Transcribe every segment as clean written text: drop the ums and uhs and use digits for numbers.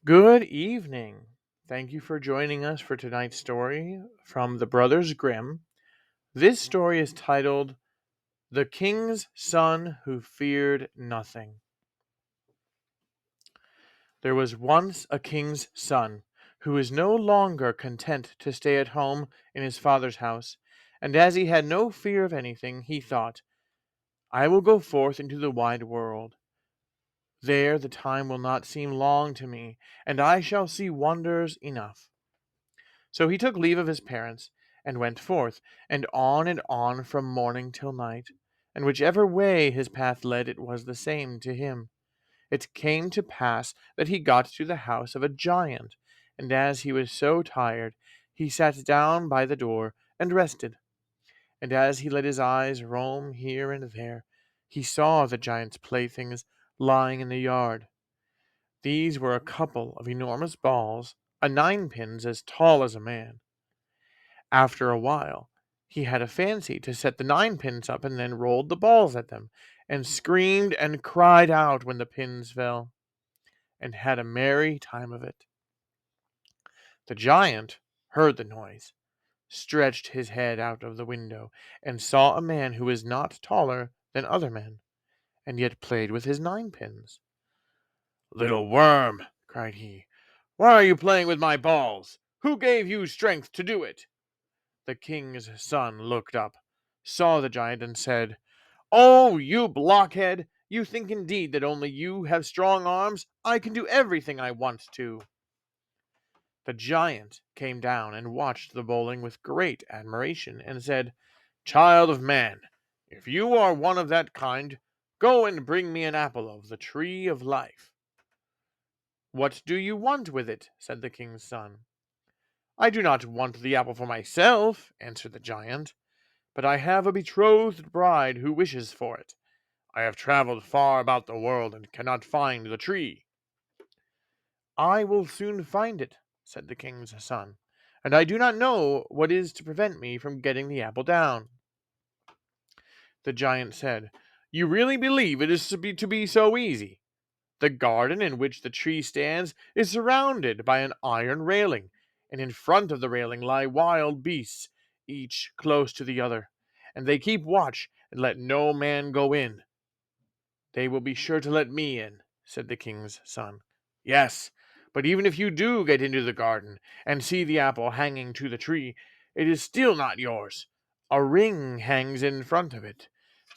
Good evening. Thank you for joining us for tonight's story from the Brothers Grimm. This story is titled The King's Son Who Feared Nothing. There was once a king's son who was no longer content to stay at home in his father's house, and as he had no fear of anything, he thought, I will go forth into the wide world. There the time will not seem long to me, and I shall see wonders enough. So he took leave of his parents, and went forth, and on from morning till night, and whichever way his path led it was the same to him. It came to pass that he got to the house of a giant, and as he was so tired, he sat down by the door and rested. And as he let his eyes roam here and there, he saw the giant's playthings lying in the yard. These were a couple of enormous balls, a ninepins as tall as a man. After a while, he had a fancy to set the ninepins up and then rolled the balls at them, and screamed and cried out when the pins fell, and had a merry time of it. The giant heard the noise, stretched his head out of the window, and saw a man who was not taller than other men, and yet played with his ninepins. "Little worm," cried he, "why are you playing with my balls? Who gave you strength to do it?" The king's son looked up, saw the giant, and said, "Oh, you blockhead! You think indeed that only you have strong arms? I can do everything I want to." The giant came down and watched the bowling with great admiration, and said, "Child of man, if you are one of that kind, go and bring me an apple of the tree of life." "What do you want with it?" said the king's son. "I do not want the apple for myself," answered the giant, "but I have a betrothed bride who wishes for it. I have traveled far about the world and cannot find the tree." "I will soon find it," said the king's son, "and I do not know what is to prevent me from getting the apple down." The giant said, "You really believe it is to be so easy? The garden in which the tree stands is surrounded by an iron railing, and in front of the railing lie wild beasts, each close to the other, and they keep watch and let no man go in." "They will be sure to let me in," said the king's son. "Yes, but even if you do get into the garden and see the apple hanging to the tree, it is still not yours. A ring hangs in front of it,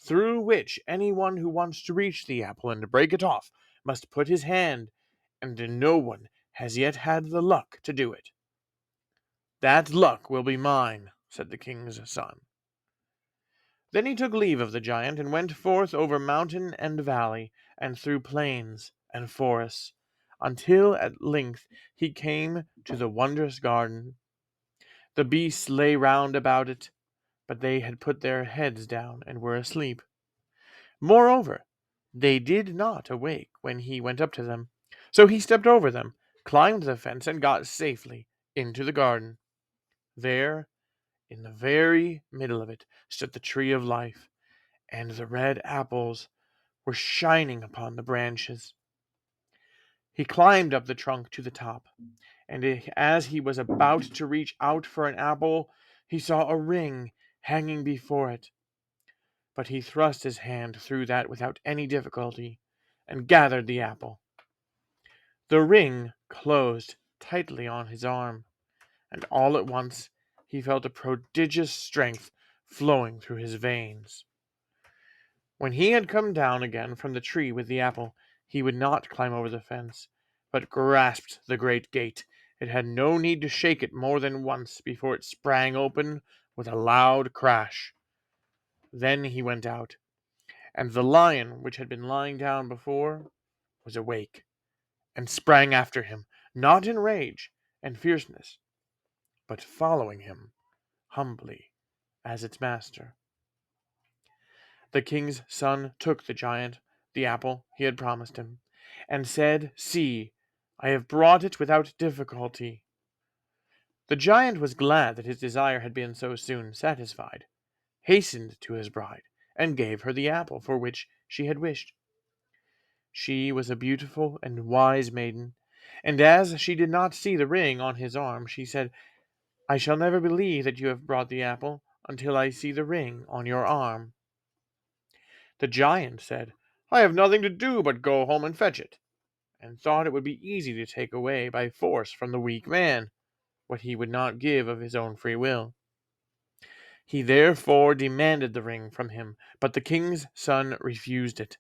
through which anyone who wants to reach the apple and break it off must put his hand, and no one has yet had the luck to do it." "That luck will be mine," said the king's son. Then he took leave of the giant, and went forth over mountain and valley, and through plains and forests, until at length he came to the wondrous garden. The beasts lay round about it, but they had put their heads down and were asleep. Moreover, they did not awake when he went up to them. So he stepped over them, climbed the fence, and got safely into the garden. There, in the very middle of it, stood the tree of life, and the red apples were shining upon the branches. He climbed up the trunk to the top, and as he was about to reach out for an apple, he saw a ring hanging before it. But he thrust his hand through that without any difficulty, and gathered the apple. The ring closed tightly on his arm, and all at once he felt a prodigious strength flowing through his veins. When he had come down again from the tree with the apple, he would not climb over the fence, but grasped the great gate. It had no need to shake it more than once before it sprang open with a loud crash. Then he went out, and the lion, which had been lying down before, was awake, and sprang after him, not in rage and fierceness, but following him humbly as its master. The king's son took the giant the apple he had promised him, and said, "See, I have brought it without difficulty." The giant was glad that his desire had been so soon satisfied, hastened to his bride, and gave her the apple for which she had wished. She was a beautiful and wise maiden, And as she did not see the ring on his arm, she said, I shall never believe that you have brought the apple until I see the ring on your arm. The giant said, I have nothing to do but go home and fetch it, and thought it would be easy to take away by force from the weak man what he would not give of his own free will. He therefore demanded the ring from him, but the king's son refused it.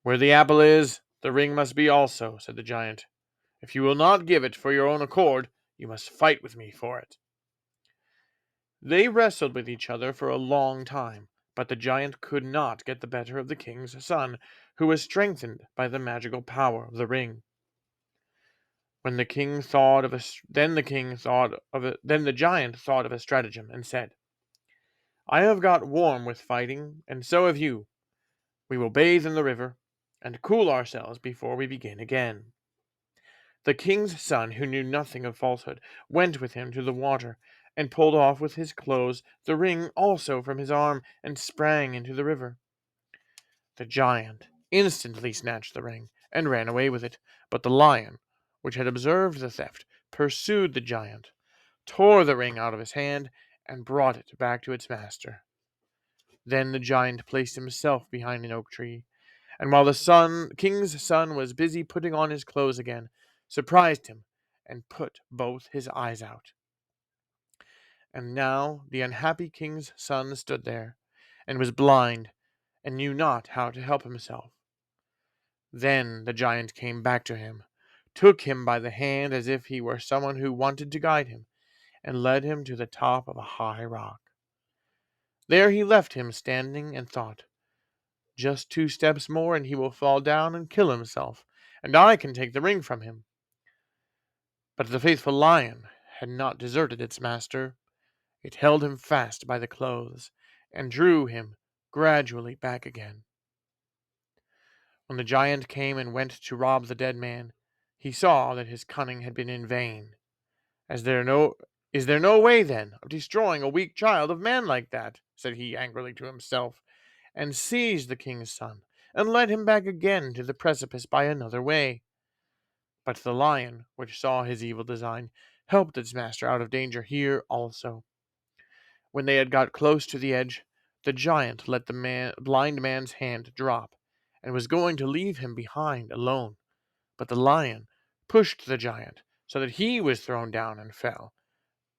Where the apple is, the ring must be also, said the giant. If you will not give it for your own accord, you must fight with me for it. They wrestled with each other for a long time, but the giant could not get the better of the king's son, who was strengthened by the magical power of the ring. When the king thought of a, then the king thought of it, then the giant thought of a stratagem and said, I have got warm with fighting, and so have you. We will bathe in the river and cool ourselves before we begin again. The king's son, who knew nothing of falsehood, went with him to the water, and pulled off with his clothes the ring also from his arm, and sprang into the river. The giant instantly snatched the ring, and ran away with it, but the lion, which had observed the theft, pursued the giant, tore the ring out of his hand, and brought it back to its master. Then the giant placed himself behind an oak tree, and while the king's son was busy putting on his clothes again, surprised him and put both his eyes out. And now the unhappy king's son stood there, and was blind, and knew not how to help himself. Then the giant came back to him, took him by the hand as if he were someone who wanted to guide him, and led him to the top of a high rock. There he left him standing and thought, just 2 steps more and he will fall down and kill himself, and I can take the ring from him. But the faithful lion had not deserted its master. It held him fast by the clothes, and drew him gradually back again. When the giant came and went to rob the dead man, he saw that his cunning had been in vain. Is there no way, then, of destroying a weak child of man like that? Said he angrily to himself, and seized the king's son, and led him back again to the precipice by another way. But the lion, which saw his evil design, helped its master out of danger here also. When they had got close to the edge, the giant let the blind man's hand drop, and was going to leave him behind alone. But the lion pushed the giant so that he was thrown down and fell,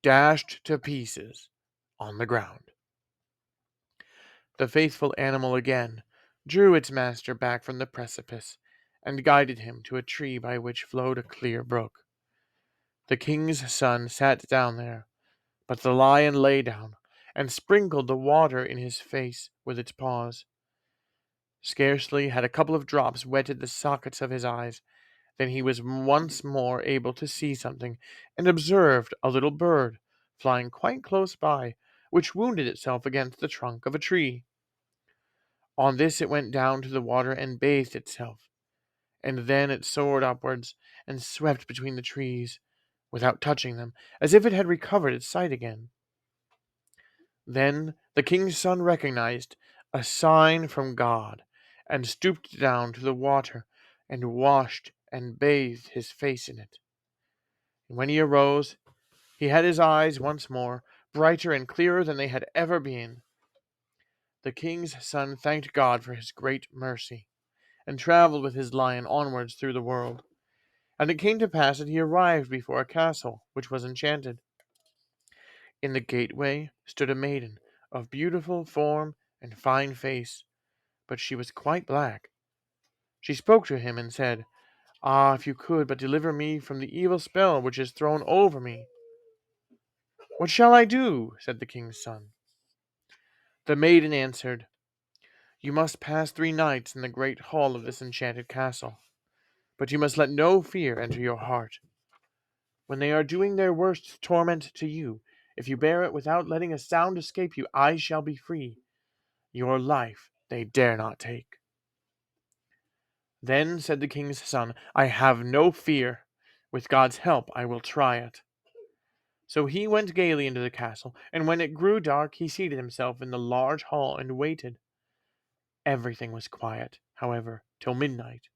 dashed to pieces on the ground. The faithful animal again drew its master back from the precipice, and guided him to a tree by which flowed a clear brook. The king's son sat down there, but the lion lay down, and sprinkled the water in his face with its paws. Scarcely had a couple of drops wetted the sockets of his eyes, than he was once more able to see something, and observed a little bird flying quite close by, which wounded itself against the trunk of a tree. On this it went down to the water and bathed itself, and then it soared upwards and swept between the trees, without touching them, as if it had recovered its sight again. Then the king's son recognized a sign from God, and stooped down to the water, and washed and bathed his face in it. And when he arose, he had his eyes once more, brighter and clearer than they had ever been. The king's son thanked God for his great mercy, and traveled with his lion onwards through the world. And it came to pass that he arrived before a castle which was enchanted. In the gateway stood a maiden of beautiful form and fine face, but she was quite black. She spoke to him and said, Ah, if you could but deliver me from the evil spell which is thrown over me. What shall I do? Said the king's son. The maiden answered, You must pass 3 nights in the great hall of this enchanted castle, but you must let no fear enter your heart. When they are doing their worst torment to you, if you bear it without letting a sound escape you, I shall be free. Your life they dare not take. Then said the king's son, I have no fear. With God's help I will try it. So he went gaily into the castle, and when it grew dark, he seated himself in the large hall and waited. Everything was quiet, however, till midnight,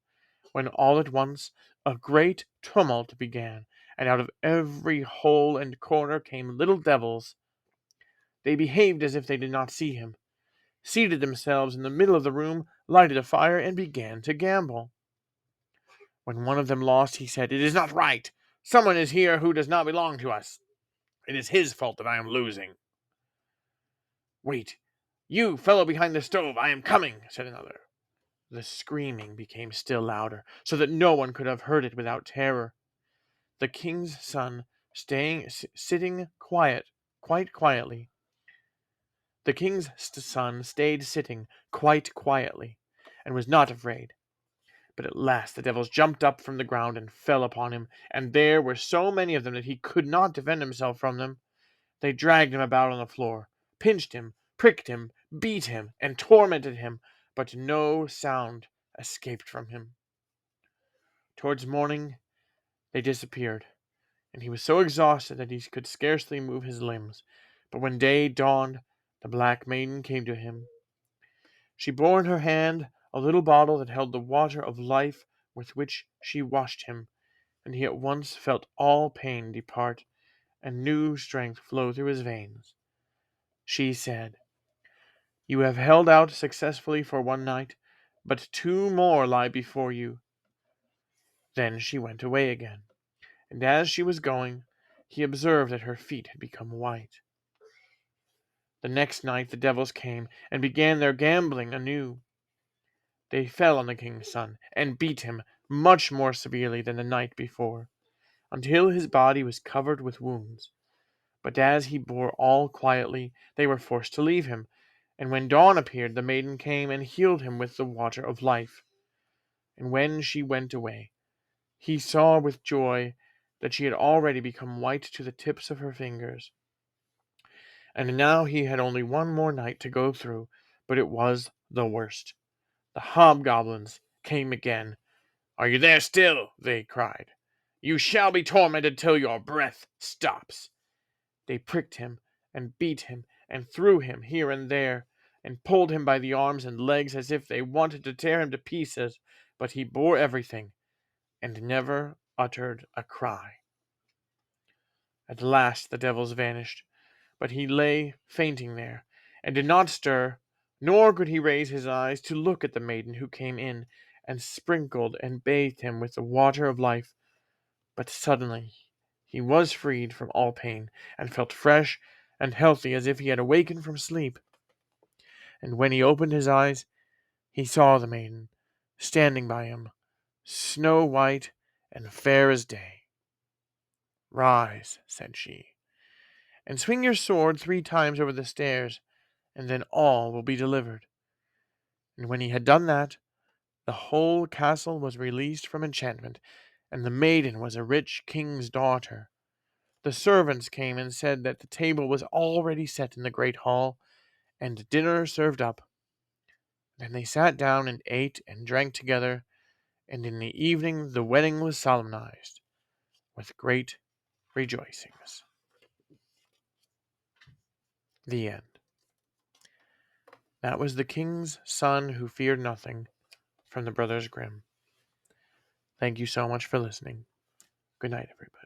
when all at once a great tumult began, and out of every hole and corner came little devils. They behaved as if they did not see him, seated themselves in the middle of the room, lighted a fire, and began to gamble. When one of them lost, he said, "It is not right. Someone is here who does not belong to us. It is his fault that I am losing." "Wait, you fellow behind the stove, I am coming," said another. The screaming became still louder, so that no one could have heard it without terror. The king's son, sitting quite quietly. The king's son stayed sitting quite quietly, and was not afraid. But at last the devils jumped up from the ground and fell upon him, and there were so many of them that he could not defend himself from them. They dragged him about on the floor, pinched him, pricked him, beat him, and tormented him, but no sound escaped from him. Towards morning they disappeared, and he was so exhausted that he could scarcely move his limbs. But when day dawned, the black maiden came to him. She bore in her hand a little bottle that held the water of life with which she washed him, and he at once felt all pain depart, and new strength flow through his veins. She said, "You have held out successfully for one night, but 2 more lie before you." Then she went away again, and as she was going, he observed that her feet had become white. The next night the devils came and began their gambling anew. They fell on the king's son, and beat him much more severely than the night before, until his body was covered with wounds. But as he bore all quietly, they were forced to leave him, and when dawn appeared, the maiden came and healed him with the water of life. And when she went away, he saw with joy that she had already become white to the tips of her fingers. And now he had only one more night to go through, but it was the worst. The hobgoblins came again. "Are you there still?" they cried. "You shall be tormented till your breath stops." They pricked him, and beat him, and threw him here and there, and pulled him by the arms and legs as if they wanted to tear him to pieces, but he bore everything, and never uttered a cry. At last the devils vanished, but he lay fainting there, and did not stir, nor could he raise his eyes to look at the maiden who came in, and sprinkled and bathed him with the water of life. But suddenly he was freed from all pain, and felt fresh and healthy as if he had awakened from sleep. And when he opened his eyes, he saw the maiden standing by him, snow white and fair as day. "Rise," said she, "and swing your sword 3 times over the stairs, and then all will be delivered." And when he had done that, the whole castle was released from enchantment, and the maiden was a rich king's daughter. The servants came and said that the table was already set in the great hall, and dinner served up. Then they sat down and ate and drank together, and in the evening the wedding was solemnized with great rejoicings. The end. That was The King's Son Who Feared Nothing from the Brothers Grimm. Thank you so much for listening. Good night, everybody.